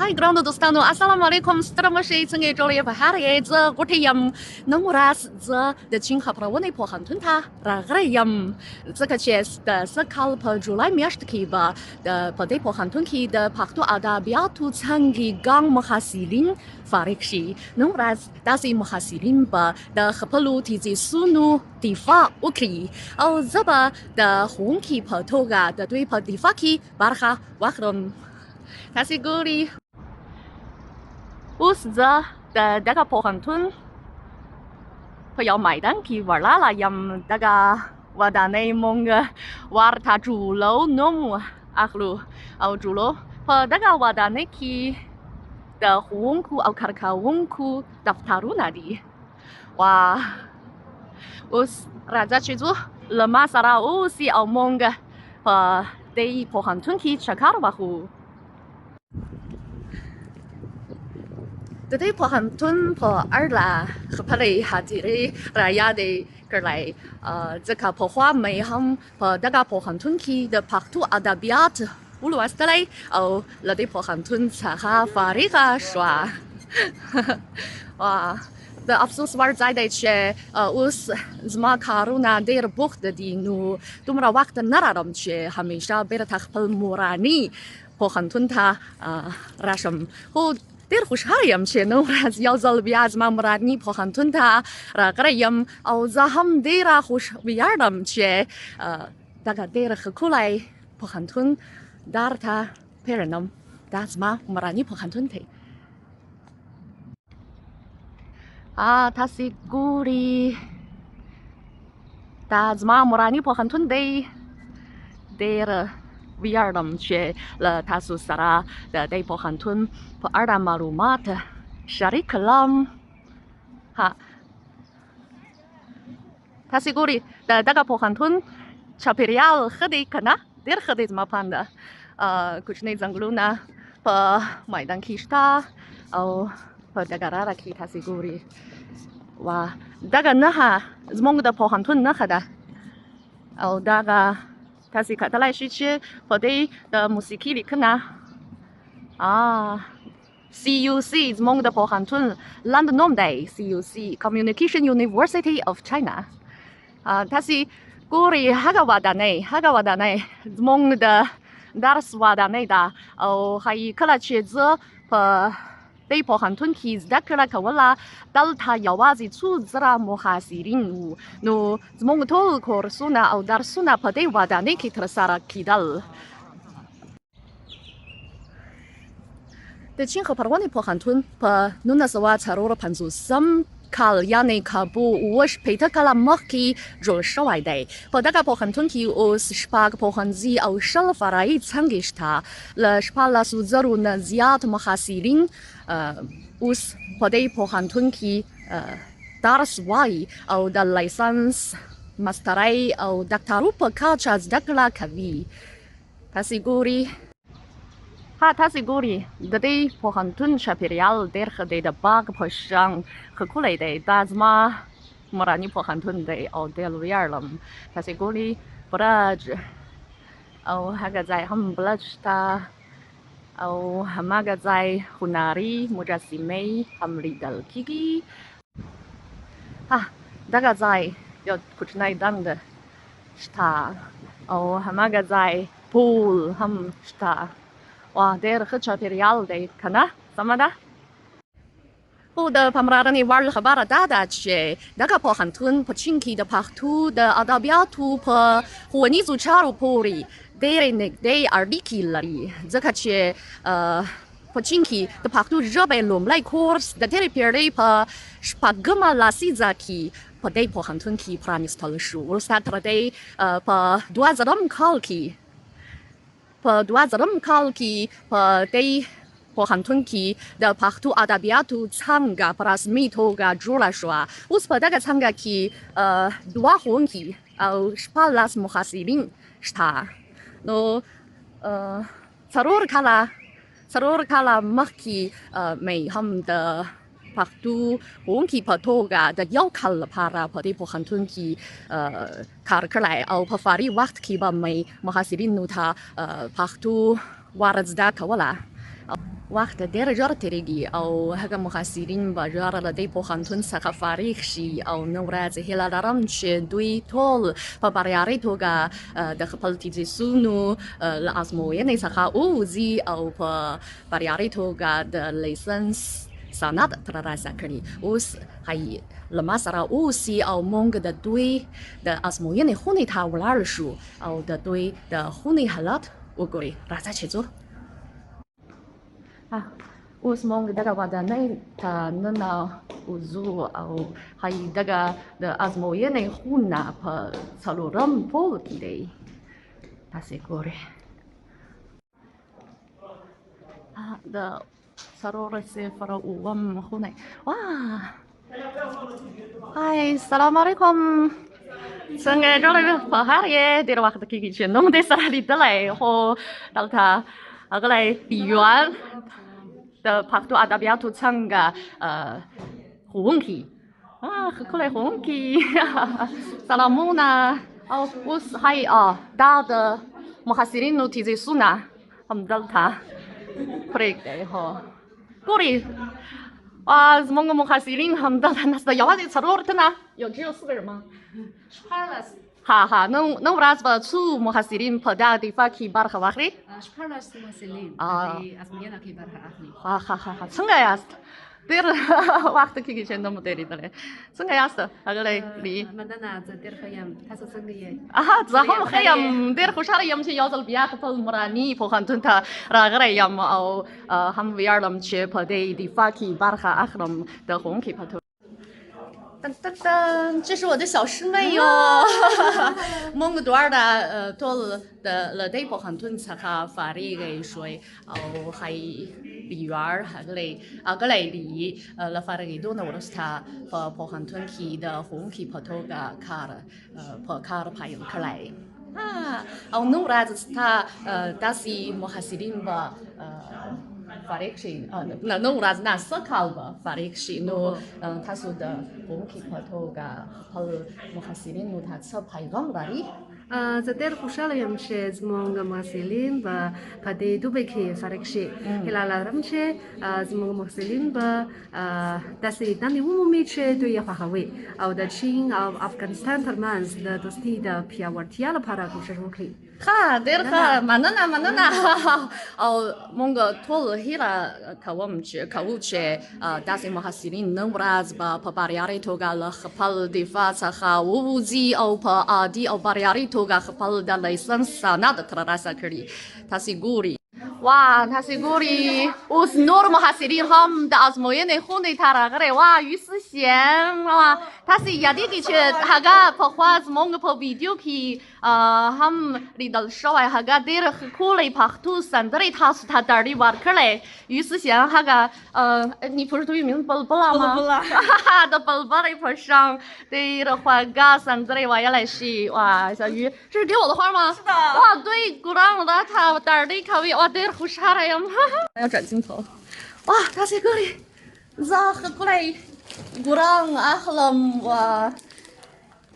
هاي ګرانو دوستانو السلام علیکم ستړي مشئ څنګه جولای په هر یې زه غوټې یم نن ورځ زه د چین خپرونې پوهنتون ته راغلی یم ځکه چې د سږکال په جولای میاشت کې به په دې پوهنتون کې د پښتو ادبیاتو څانګې ګڼ محصلین فارغ شي نن ورځ داسې محصلین به د خپلو تيزيسونو دفاع وکړي او زه به د ښوونکي په توګه د دوی په دفاع کې برخه واخلم تاسې ګورئ اوس زه د دغه پوهنتون په یو میدان کې ولاړه یم دغه ودانۍ موږ ورته جولو نوم اخلو او جولو په دغه ودانۍ کې د ښوونکو او کارکوونکو دفترونه دي اوس راځه چې ځو له ما سره اوسئ او موږ په دې پوهنتون کې چکر وهو د دې پوهنتون په اړه خپلې خاطرې رایادې کړئ ځکه پخوا مې هم په دغه پوهنتون کې د پښتو ادبیات ولوستلی او له دې پوهنتون څخه فارغه شوه د افسوس وړ ځای دی چې اوس زما کارونه ډېر بوخت دي نو دومره وخت نه لرم چې همیشه بیرته خپل مورني پوهنتون ته راشم خو ډېر خوشحاله یم چې نن ورځ یو ځل بیا زما مورني پوهنتون ته راغلی یم او زه هم ډېره ویاړم چې دغه ډېر ښکلی پوهنتون درته پیژنم دا زما مورني پوهنتون دی تاسې ګورئ دا زما مورني پوهنتون دی ډېر ویاړم چې له تاسو سره د دې پوهنتون په اړه معلومات شریک کړم تاسې ګورئ د دغه پوهنتون چاپېریال ښه دی که نه ډېر ښه دی زما پانده کوچني ځنګلونه په میدان کې شته او په دغه لاره کې تاسې ګورئ دغه نښه زموږ د پوهنتون نښه ده او دغه تاسې کتلی شئ چې په دې د موسیقي لیکنه CUC زموږ د پوهنتون لنډ نوم دی CUC Communication University of China تاسې ګورئ هغه ودانۍ زموږ د درس ودانۍ ده او ښایي کله چې زه په دې پوهنتون کې زده کړه کوله دلته یوازې څو زره محصلین وو نو زموږ ټول کورسونه او درسونه په دې ودانۍ کې ترسره کېدل د چین خپرونې پوهنتون په 1954 کال یعنې کابو 80 کاله مخکې جوړ شوی دی په دغه پوهنتون کې اوس 6 پوهنځي او 20 فرعي څانګې شته له 14,000 نه زیات محصلین اوس په دې پوهنتون کې درس وایي او د لایسنس ماسترۍ او ډاکټرۍ په کچه زده کړه کوي تاسې ګورئ د دې پوهنتون چاپېریال ډېر ښه دی د باغ په شان ښکلی دی دا زما مورني پوهنتون دی او ډېر ویاړم تاسې ګورئ برج او هغه ځای هم بلج شته او هماغه ځای هنري مجسمې هم لیدل کېږي دغه ځای یو کوچنی ډنډ شته او هماغه ځای پول هم شته ډېر ښه چاپېریال دی که نه سمه ده خو د پاملرنې وړ خبره دا ده چې دغه پوهنتون په چین کې د پښتو د ادبیاتو په ښوونیزو چارو پورې ډېرې نږدې اړیکې لري ځکه چې په چین کې د پښتو ژبې لومړی کورس د تېرې پېړۍ په 6مه لسیزه کې په دې پوهنتون کې پرانیستل شو وروسته تر دې په 2000 کال کې په دې پوهنتون کې د پښتو ادبیاتو څانګه په رسمي توګه جوړه شوه اوس په دغه څانګه کې 2 ښوونکي او 14 محصلین شته نو 4 کاله مخکې مې هم د پښتو ښوونکي په توګه د یو کال لپاره په دې پوهنتون کې کار کړی او په فارغ وخت کې به مې محصلینو ته پښتو ور زده کوله وقت ډېر ژر تېرېږي او هغه محصلین به ژر له دې پوهنتون څخه فارغ شي او نن ورځ هیله لرم چې دوی ټول په بریالۍ توګه د خپل تیزیسونو له ازموینې څخه ووځي او په بریالۍ توګه د لیسنس سند ترلاسه کړي. اوس هی له ما سره اوسي او موږ د دوی د ازموینې خونې ته ولاړ شو او د دوی د خونې حالت وګورئ. راځه چې ځو. اوس موږ دغه ودانۍ ته ننوځو او ښایي دغه د ازموینې خونه په څلورم پوړ کې دی. تاسې ګورئ د څلور صفر اووم خونه. هاي السلام علیکم. څنګه جولای په هر یې ډېر وخت کېږي چې نوم دې سره لیدلی خو دلته غلی یوان د پښتو ادبياتو څنګه ښوونکي ښکلی ښوونکي سلامونه. او اوس هاي دا د محصلینو تیزیسونه همدلته پرېږدئ. ګورئ زموږ محصلین همدلته نسته. یوازې څلور تنه یا جیو څلور ما نن ورځ به څو محصلین په دغه دفاع کې برخه واخلي؟ 14 محصلین په ازموینه کې برخه اخلي. څنګه یاست؟ ډېر وخت کېږي چې نه مو دې لیدلی. څنګه یاست ښاغلی لي؟ مننه، زه ډېر ښه یم. تاسو څنګه یئ؟ زه هم ښه یم. ډېر خوشحاله یم چې یو ځل بیا خپل موراني پوهنتون ته راغلی یم او هم ویاړم چې په دې دفاع کې برخه اخلم د ښوونکي په توګه.噔噔噔，这是我的小师妹哟。موږ دواړه ټول له دې پوهنتون څخه فارغ شوی او ښایي ویاړ هغلی لي له فارغېدو نه وروسته په پوهنتون کې د ښوونکي په توګه کار پیل کړی. او نن ورځ ستا داسې محصلین به فارغ شي. نن ورځ نه سږکال به فارغ شي. نو تاسو د ښوونکي په توګه خپل محصلینو ته څه پیغام لري؟ زه ډېر خوشحاله یم چې زموږ محصلین به په دې دوبی کې فارغ شي. هیله لرم چې زموږ محصلین به داسې دندې ومومي چې دوی یې خوښوي او د چین او افغانستان ترمنځ د دوستۍ د پیاوړتیا لپاره کوشش وکړي. ښه، ډېر ښه، مننه. او موږ ټول هیله کوو چې داسې محصلین نن ورځ به په بریالۍ توګه له خپل دفاع څخه ووځي او په عادي او بریالۍ توګه خپل د لیسنس سند ترلاسه کړي. تاسې ګورئ تاسې ګورئ اوس نور محصلین هم د ازموینې خونې ته راغلي.于思贤تاسې یادېږي چې هغه پخوا زموږ په ویډیو کې هم لیدل شوی. هغه ډېر ښکلې پښتو سندرې تاسو ته ډالۍ ورکړی.于思贤هغه你不是读名بلبله吗？د بلبلې په شان ډېر خوږه سندرې ویلی شي.小鱼这是给我的花吗？是的。对，鼓浪的他ډالۍ کوي. ډېر خوشحاله یم.要转镜头. تاسې ګورئ زه ښکلی ګوران اخلم.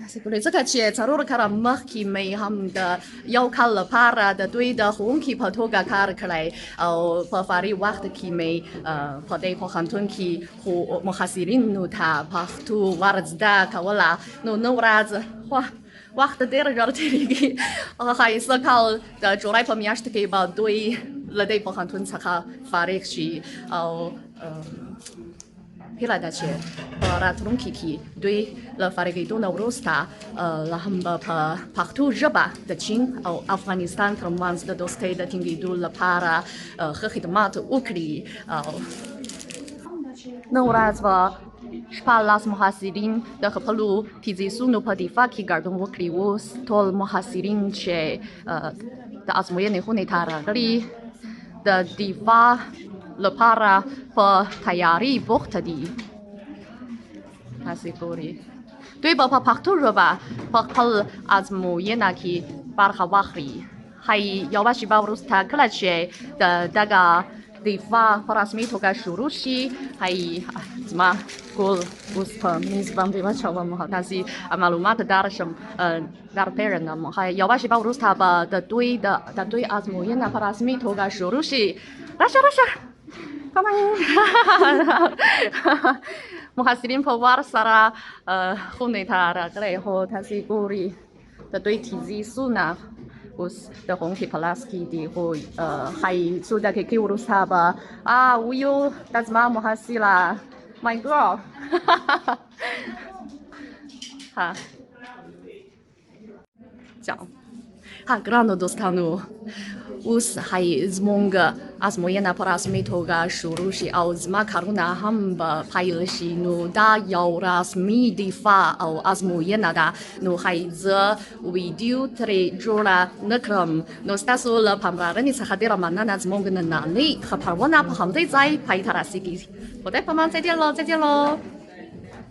تاسې ګورئ ځکه چې څلور کاله مخکې مې هم د یو کال لپاره د دوی د ښوونکي په توګه کار کړی او په فارغ وخت کې مې په دې پوهنتون کې محصلینو ته پښتو ور زده کوله. نو نن ورځ وخت ډېر ژر تېرېږي. ښایي سږکال د جولای په میاشت کې به دوی له دې پوهنتون څخه فارغ شي او هیله ده چې په راتلونکي کې دوی له فارغېدو نه وروسته هم به په پښتو ژبه د چین او افغانستان ترمنځ د دوستۍ د ټینګېدو لپاره ښه خدمات وکړي. نن ورځ به 14 محصلین د خپلو تیزیسونو په دفاع کې ګډون وکړي. اوس ټول محصلین چې د ازموینې خونې ته راغلي د دفاع لپاره په تیاري بوخته دي. تاسې ګورئ دوی به په پښتو ژبه په خپل ازموینه کې برخه واخلي. ښایي یوه شېبه وروسته کله چې د دغه دفاع رسمي توګه شروع شي هي زما ګول اوس په میز باندې واچوم تاسې معلومات درشم درپېژنم یوه شېبه وروسته به د دوی ازموینه په رسمي توګه شروع شي راشه محصلين په وار سره خونې ته راغلي خو تاسې ګورئ د دوی تيزيسونو اوس د ښوونکي په لاس کې دي خو ښایي څو دقیقې وروسته به ویو دا زما محصله my girl ګرانو دوستانو اوس ښایي زموږ ازموینه په رسمي توګه شروع شي او زما کارونه هم به پیل شي نو دا یو رسمي دفاع او ازموینه ده نو ښایي زه ویډیو ترې جوړه نه کړم نو ستاسو له پاملرنې څخه ډېره مننه زموږ نننۍ خپرونه په همدې ځای پای ته رسېږي خدای په امان،再见喽。